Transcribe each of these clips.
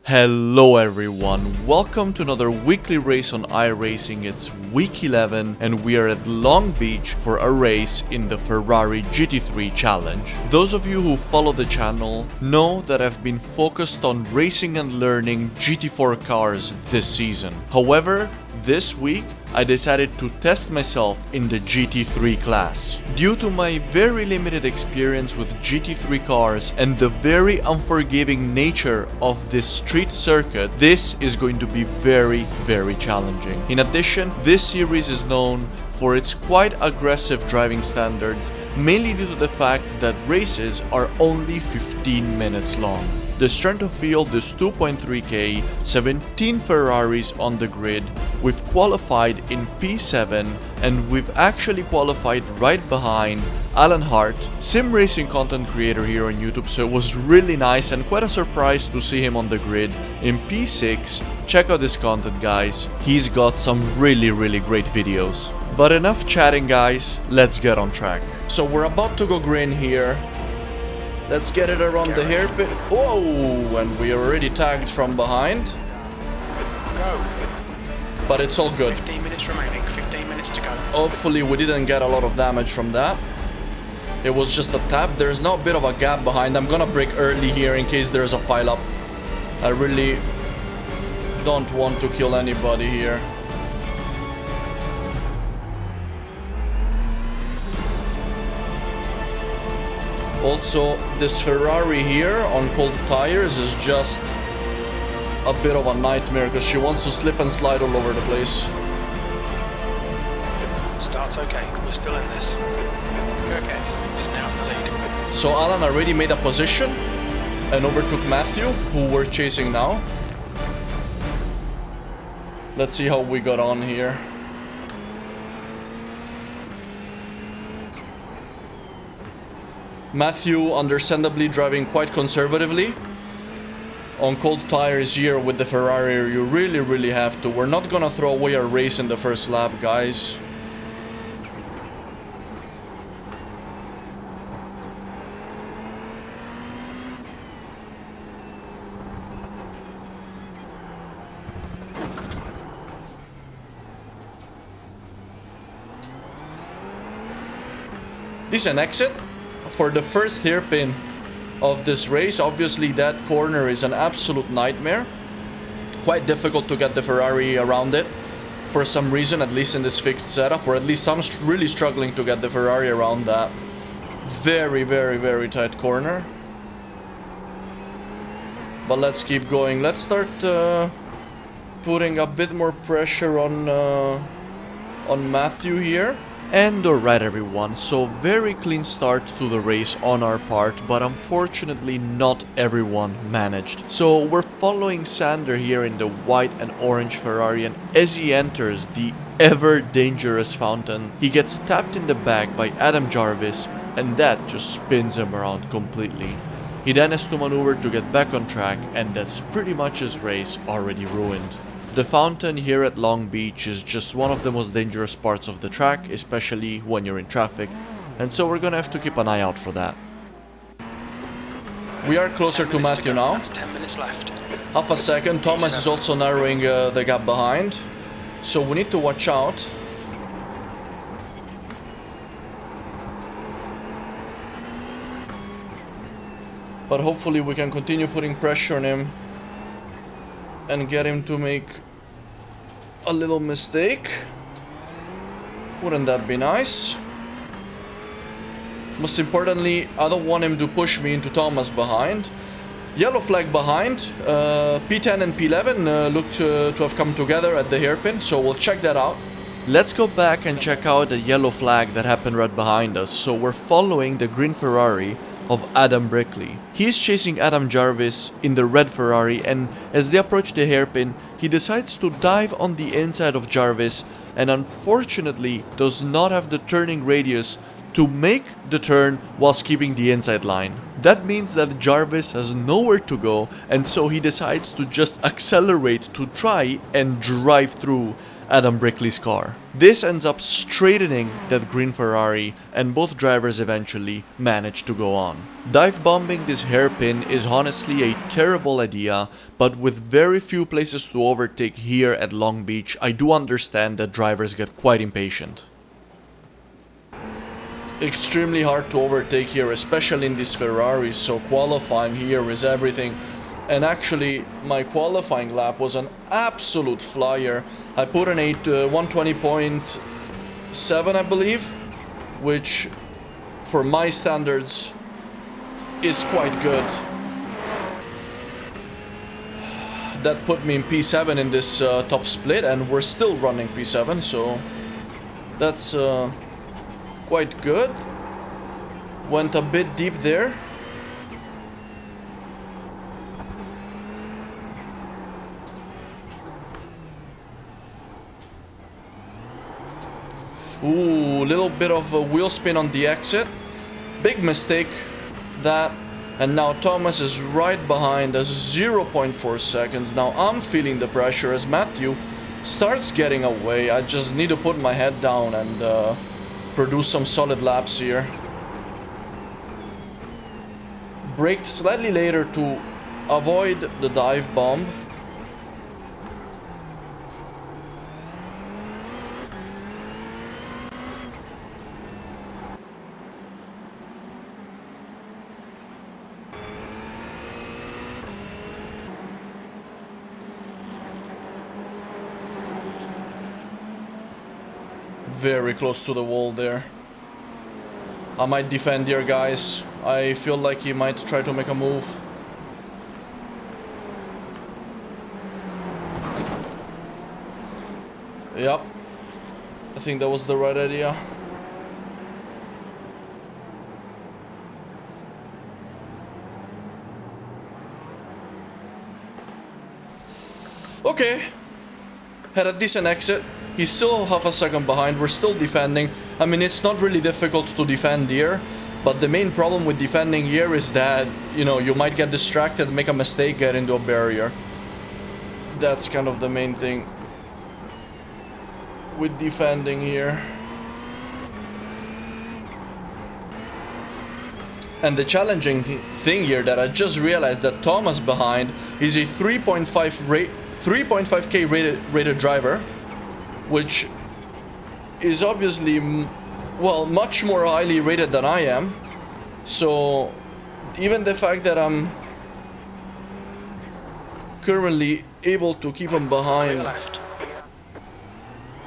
Hello everyone, welcome to another weekly race on iRacing. It's week 11 and we are at Long Beach for a race in the Ferrari GT3 challenge. Those of you who follow the channel know that I've been focused on racing and learning GT4 cars this season. However, this week I decided to test myself in the GT3 class. Due to my very limited experience with GT3 cars and the very unforgiving nature of this street circuit, this is going to be very challenging. In addition, this series is known for its quite aggressive driving standards, mainly due to the fact that races are only 15 minutes long. The strength of field is 2.3k, 17 Ferraris on the grid. We've qualified in P7 and we've actually qualified right behind Alan Hart, sim racing content creator here on YouTube, so it was really nice and quite a surprise to see him on the grid in P6. Check out this content, guys, he's got some really great videos. But enough chatting, guys, let's get on track. So we're about to go green here. Let's get it around the hairpin. Whoa! And we are already tagged from behind. Go. But it's all good. 15 minutes remaining, 15 minutes to go. Hopefully we didn't get a lot of damage from that. It was just a tap. There's now a bit of a gap behind. I'm gonna brake early here in case there's a pile-up. I really don't want to kill anybody here. Also, this Ferrari here on cold tires is just a bit of a nightmare because she wants to slip and slide all over the place. Start's okay, we're still in this. Kirkes is now in the lead. So Alan already made a position and overtook Matthew, who we're chasing now. Let's see how we got on here. Matthew, understandably, driving quite conservatively. On cold tires here with the Ferrari, you really have to. We're not gonna throw away our race in the first lap, guys. This is an exit for the first hairpin of this race. Obviously that corner is an absolute nightmare. Quite difficult to get the Ferrari around it for some reason, at least in this fixed setup, or at least I'm really struggling to get the Ferrari around that very tight corner. But let's keep going. Let's start putting a bit more pressure on Matthew here. And alright everyone, so very clean start to the race on our part, but unfortunately not everyone managed. So we're following Sander here in the white and orange Ferrari, and as he enters the ever dangerous fountain, he gets tapped in the back by Adam Jarvis, and that just spins him around completely. He then has to maneuver to get back on track, and that's pretty much his race already ruined. The fountain here at Long Beach is just one of the most dangerous parts of the track, especially when you're in traffic, and so we're gonna have to keep an eye out for that. We are closer to Matthew now. That's 10 minutes left. Half a second. Thomas is also narrowing the gap behind, so we need to watch out. But hopefully we can continue putting pressure on him and get him to make a little mistake. Wouldn't that be nice? Most importantly, I don't want him to push me into Thomas behind. Yellow flag behind. P10 and P11 look to have come together at the hairpin, so we'll check that out. Let's go back and check out the yellow flag that happened right behind us. So we're following the green Ferrari of Adam Brickley. He's chasing Adam Jarvis in the red Ferrari, and as they approach the hairpin, he decides to dive on the inside of Jarvis and unfortunately does not have the turning radius to make the turn whilst keeping the inside line. That means that Jarvis has nowhere to go, and so he decides to just accelerate to try and drive through Adam Brickley's car. This ends up straightening that green Ferrari, and both drivers eventually manage to go on. Dive bombing this hairpin is honestly a terrible idea, but with very few places to overtake here at Long Beach, I do understand that drivers get quite impatient. Extremely hard to overtake here, especially in these Ferraris, so qualifying here is everything. And actually, my qualifying lap was an absolute flyer. I put an 120.7, I believe, which for my standards is quite good. That put me in P7 in this top split, and we're still running P7, so that's quite good. Went a bit deep there. Ooh, little bit of a wheel spin on the exit. Big mistake, that. And now Thomas is right behind us, 0.4 seconds. Now I'm feeling the pressure as Matthew starts getting away. I just need to put my head down and produce some solid laps here. Braked slightly later to avoid the dive bomb. Very close to the wall there. I might defend here, guys. I feel like he might try to make a move. Yep. I think that was the right idea. Okay. Had a decent exit. He's still half a second behind. We're still defending. I mean, it's not really difficult to defend here, but the main problem with defending here is that, you know, you might get distracted, make a mistake, get into a barrier. That's kind of the main thing with defending here. And the challenging thing here that I just realized that Thomas behind is a 3.5K rated driver, which is obviously, well, much more highly rated than I am. So even the fact that I'm currently able to keep him behind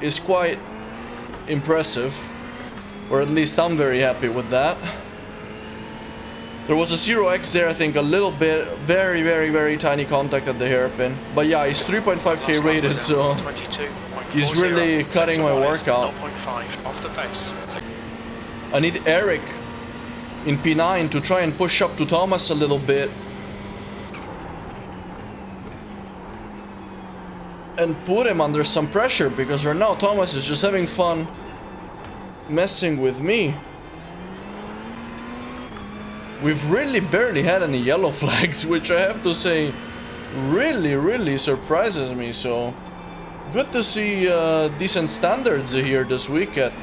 is quite impressive, or at least I'm very happy with that. There was a 0x there, I think, a little bit, very tiny contact at the hairpin. But yeah, he's 3.5K rated, so he's really cutting my workout. I need Eric in P9 to try and push up to Thomas a little bit. And put him under some pressure, because right now Thomas is just having fun messing with me. We've really barely had any yellow flags, which I have to say really surprises me. So good to see decent standards here this week at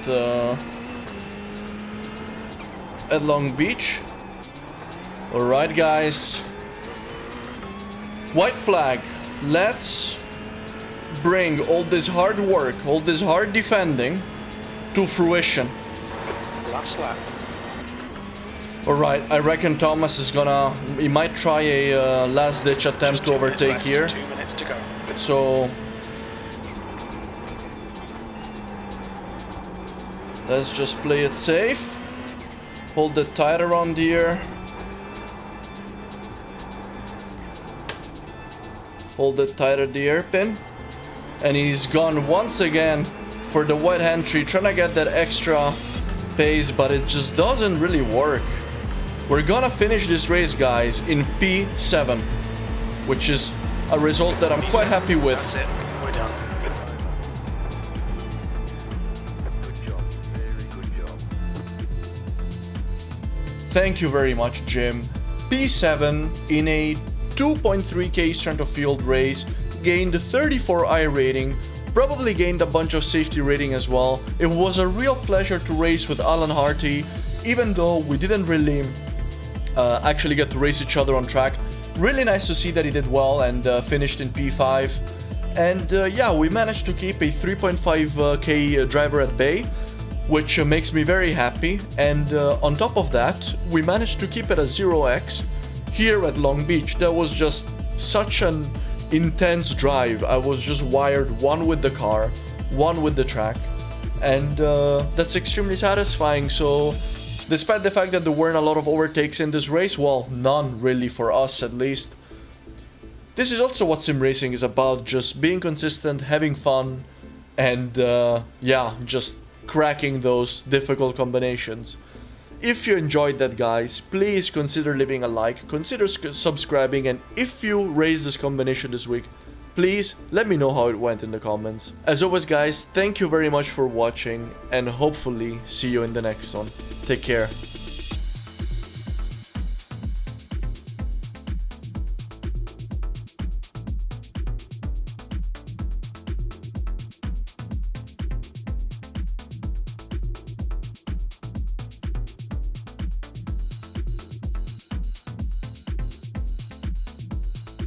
Long Beach. Alright, guys, white flag. Let's bring all this hard work, all this hard defending to fruition. Last lap. Alright, I reckon Thomas is gonna... he might try a last-ditch attempt to overtake here. 2 minutes to go. So let's just play it safe. Hold it tight around here. Hold it tight at the hairpin. And he's gone once again for the wide entry, trying to get that extra pace, but it just doesn't really work. We're gonna finish this race, guys, in P7, which is a result that I'm quite happy with. That's it. We're done. Good job. Very good job. Thank you very much, Jim. P7 in a 2.3K strength of field race, gained 34 iRating, Probably gained a bunch of safety rating as well. It was a real pleasure to race with Alan Harty, even though we didn't really actually get to race each other on track. Really nice to see that he did well and finished in P5. And yeah, we managed to keep a 3.5k driver at bay, which makes me very happy. And on top of that, we managed to keep it a 0x here at Long Beach. That was just such an intense drive. I was just wired, one with the car, one with the track, and that's extremely satisfying. So despite the fact that there weren't a lot of overtakes in this race, well, none really for us at least, this is also what sim racing is about, just being consistent, having fun, and yeah, just cracking those difficult combinations. If you enjoyed that, guys, please consider leaving a like, consider subscribing, and if you race this combination this week, please let me know how it went in the comments. As always, guys, thank you very much for watching, and hopefully see you in the next one. Take care.